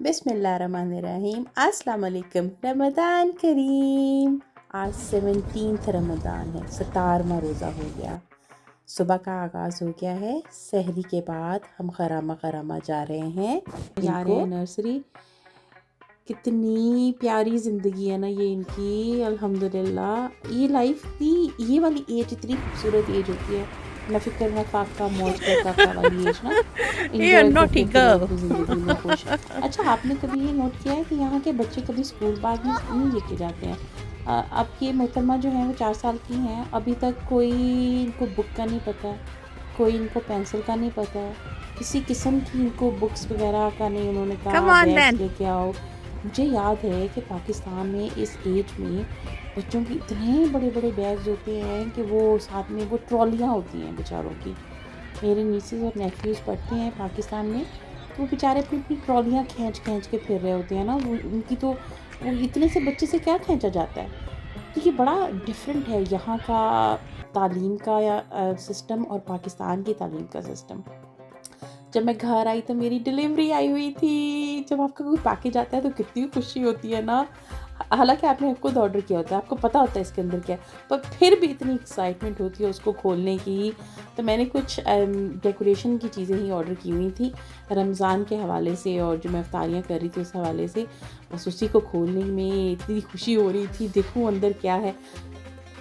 बिस्मिल्लाहिर्रहमानिर्रहीम। अस्सलाम वालेकुम। रमज़ान करीम। आज 17 रमज़ान है, 17वां रोज़ा हो गया। सुबह का आगाज़ हो गया है। सहरी के बाद हम खरामा जा रहे हैं, जा रहे हैं नर्सरी। कितनी प्यारी ज़िंदगी है ना ये इनकी, अल्हम्दुलिल्लाह। ये लाइफ की ये वाली एज इतनी खूबसूरत एज होती है ना, फिक्र ना फाका मौज कर काका वाली एज ना, ये इंजॉय नॉटी करते फिरो गर्ल। अपनी ज़िंदगी में खुश। अच्छा, आपने कभी ये नोट किया है कि यहाँ के बच्चे कभी स्कूल बैग नहीं लेके जाते हैं? अब ये मोहतरमा जो हैं वो 4 साल की हैं, अभी तक कोई इनको बुक का नहीं पता है, कोई इनको पेंसिल का नहीं पता है, किसी किस्म की इनको बुक्स वगैरह का नहीं उन्होंने कम कहा ऑन बैग्स देन। लेके आओ। मुझे याद है कि पाकिस्तान में इस एज में बच्चों की इतने बड़े बड़े बैग्स होते हैं कि वो साथ में वो ट्रॉलियाँ होती हैं बेचारों की। मेरे नीसेस और नेफ्यूज़ पढ़ते हैं पाकिस्तान में, तो वो बेचारे अपनी अपनी ट्रॉलियाँ खींच खींच के फिर रहे होते हैं ना। वो उनकी तो वो इतने से बच्चे से क्या खींचा जाता है। तो ये बड़ा डिफरेंट है यहाँ का तालीम का या सिस्टम और पाकिस्तान की तालीम का सिस्टम। जब मैं घर आई तो मेरी डिलीवरी आई हुई थी। जब आपका कोई पैकेज आता है तो कितनी खुशी होती है ना। हालाँकि आपने खुद ऑर्डर किया होता है, आपको पता होता है इसके अंदर क्या है, पर फिर भी इतनी एक्साइटमेंट होती है उसको खोलने की। तो मैंने कुछ डेकोरेशन की चीज़ें ही ऑर्डर की हुई थी रमज़ान के हवाले से, और जो मैं इफ्तारियाँ कर रही थी उस हवाले से। बस उसी को खोलने में इतनी खुशी हो रही थी, देखूँ अंदर क्या है।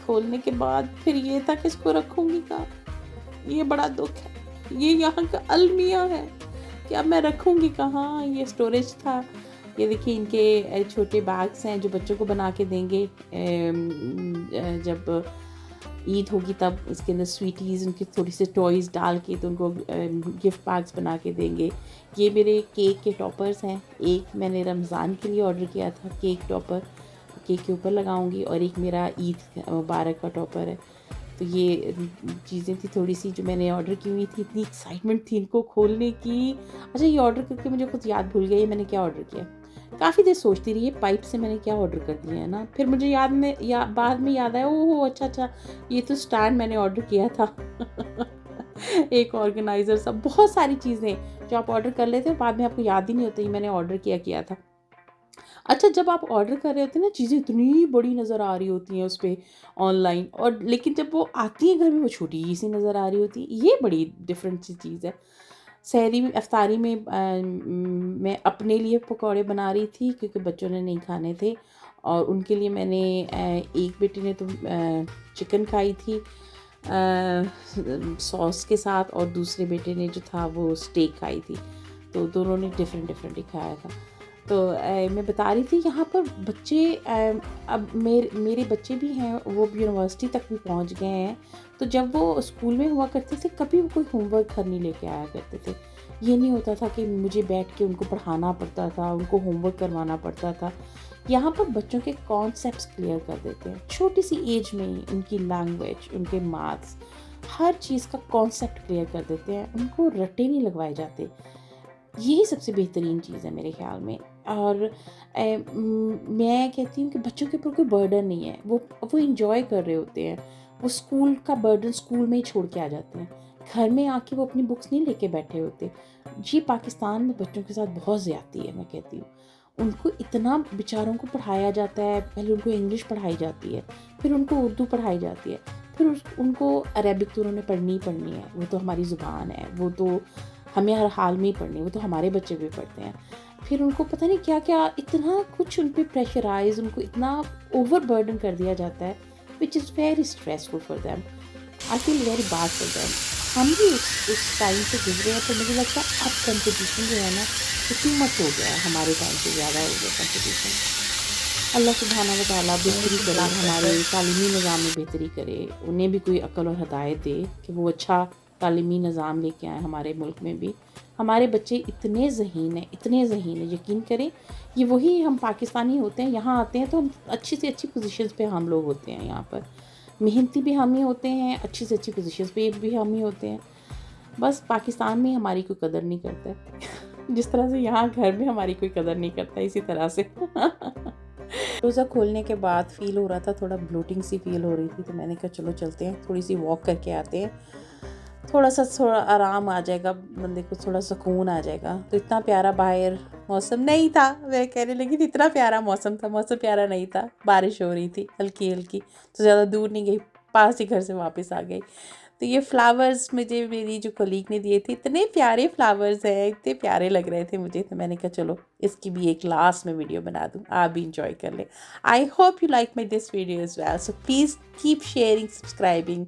खोलने के बाद फिर ये था कि इसको रखूँगी कहाँ? ये बड़ा दुःख है। ये यहाँ का अलमिया है कि अब मैं रखूँगी कहाँ? ये स्टोरेज था। ये देखिए इनके छोटे बैग्स हैं जो बच्चों को बना के देंगे जब ईद होगी तब इसके अंदर स्वीटीज़ उनकी थोड़ी सी टॉयज़ डाल के तो उनको गिफ्ट बैग्स बना के देंगे। ये मेरे केक के टॉपर्स हैं। एक मैंने रमज़ान के लिए ऑर्डर किया था केक टॉपर, केक के ऊपर लगाऊंगी, और एक मेरा ईद मुबारक का टॉपर है। तो ये चीज़ें थी थोड़ी सी जो मैंने ऑर्डर की हुई थी। इतनी एक्साइटमेंट थी इनको खोलने की। अच्छा, ये ऑर्डर करके मुझे खुद याद भूल गया ये मैंने क्या ऑर्डर किया। काफ़ी देर सोचती रही, ये पाइप से मैंने क्या ऑर्डर कर दिया है ना। फिर मुझे बाद में याद आया, ओह अच्छा ये तो स्टैंड मैंने ऑर्डर किया था। एक ऑर्गेनाइज़र, सब बहुत सारी चीज़ें जो आप ऑर्डर कर लेते हो बाद में आपको याद ही नहीं होता ये मैंने ऑर्डर किया था। अच्छा, जब आप ऑर्डर कर रहे होते हैं ना, चीज़ें इतनी बड़ी नज़र आ रही होती हैं उस पे ऑनलाइन, और लेकिन जब वो आती है घर में वो छोटी सी नज़र आ रही होती है। ये बड़ी डिफरेंट सी चीज़ है। सहरी में अफ्तारी में मैं अपने लिए पकौड़े बना रही थी क्योंकि बच्चों ने नहीं खाने थे, और उनके लिए मैंने एक बेटी ने तो चिकन खाई थी सॉस के साथ, और दूसरे बेटे ने जो था वो स्टेक खाई थी। तो दोनों ने डिफरेंट डिफरेंट ही खाया था। तो मैं बता रही थी यहाँ पर बच्चे अब मेरे बच्चे भी हैं, वो भी यूनिवर्सिटी तक भी पहुँच गए हैं। तो जब वो स्कूल में हुआ करते थे कभी वो कोई होमवर्क घर नहीं लेके आया करते थे। ये नहीं होता था कि मुझे बैठ के उनको पढ़ाना पड़ता था, उनको होमवर्क करवाना पड़ता था। यहाँ पर बच्चों के कॉन्सेप्ट्स क्लियर कर देते हैं छोटी सी एज में ही। उनकी लैंग्वेज, उनके मार्क्स, हर चीज़ का कॉन्सेप्ट क्लियर कर देते हैं, उनको रट्टे नहीं लगवाए जाते। यही सबसे बेहतरीन चीज़ है मेरे ख़्याल में। और मैं कहती हूँ कि बच्चों के ऊपर कोई बर्डन नहीं है, वो एंजॉय कर रहे होते हैं। वो स्कूल का बर्डन स्कूल में ही छोड़ के आ जाते हैं, घर में आके वो अपनी बुक्स नहीं लेके बैठे होते। ये पाकिस्तान में बच्चों के साथ बहुत ज़्यादती है, मैं कहती हूँ। उनको इतना बेचारों को पढ़ाया जाता है, पहले उनको इंग्लिश पढ़ाई जाती है, फिर उनको उर्दू पढ़ाई जाती है, फिर उनको अरेबिक तो उन्होंने पढ़नी ही पढ़नी है, वो तो हमारी ज़ुबान है, वो तो हमें हर हाल में ही पढ़नी है, वो तो हमारे बच्चे भी पढ़ते हैं। फिर उनको पता नहीं क्या क्या इतना कुछ उन पे प्रेशराइज, उनको इतना ओवर बर्डन कर दिया जाता है, which is very stressful for them. I feel very bad for them. हम भी उस टाइम से गुजरे हैं, तो मुझे लगता है अब कंपटीशन जो है ना वो टू मच हो गया है, हमारे टाइम से ज़्यादा हो गया कंपटीशन। अल्लाह सुब्हाना व तआला बेहतरी करे, हमारे तालीमी निज़ाम में बेहतरी करे, उन्हें भी कोई अक्ल और हदायत दे कि वो अच्छा तालीमी निज़ाम लेके आएँ हमारे मुल्क में भी। हमारे बच्चे इतने ज़हीन हैं, इतने ज़हीन हैं, यकीन करें। ये वही हम पाकिस्तानी होते हैं, यहाँ आते हैं तो हम अच्छी से अच्छी पोजीशंस पे हम लोग होते हैं। यहाँ पर मेहनती भी हम ही होते हैं, अच्छी से अच्छी पोजीशंस पे भी हम ही होते हैं। बस पाकिस्तान में हमारी कोई कदर नहीं करता है। जिस तरह से यहाँ घर में हमारी कोई कदर नहीं करता, इसी तरह से। रोज़ा खोलने के बाद फ़ील हो रहा था, थोड़ा ब्लोटिंग सी फ़ील हो रही थी, तो मैंने कहा चलो चलते हैं, थोड़ी सी वॉक करके आते हैं। थोड़ा आराम आ जाएगा, बंदे को थोड़ा सुकून आ जाएगा। तो इतना प्यारा बाहर मौसम नहीं था, मैं कहने लगी थी इतना प्यारा मौसम था, मौसम प्यारा नहीं था, बारिश हो रही थी हल्की हल्की। तो ज़्यादा दूर नहीं गई, पास ही घर से वापस आ गई। तो ये फ्लावर्स मुझे मेरी जो कलीग ने दिए थे, इतने प्यारे फ्लावर्स हैं, इतने प्यारे लग रहे थे मुझे। तो मैंने कहा चलो इसकी भी एक लास्ट में वीडियो बना दूँ, आप भी इंजॉय कर लें। I hope you like my this video as well, so please keep sharing, subscribing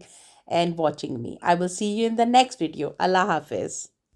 and watching me. I will see you in the next video. Allah Hafiz.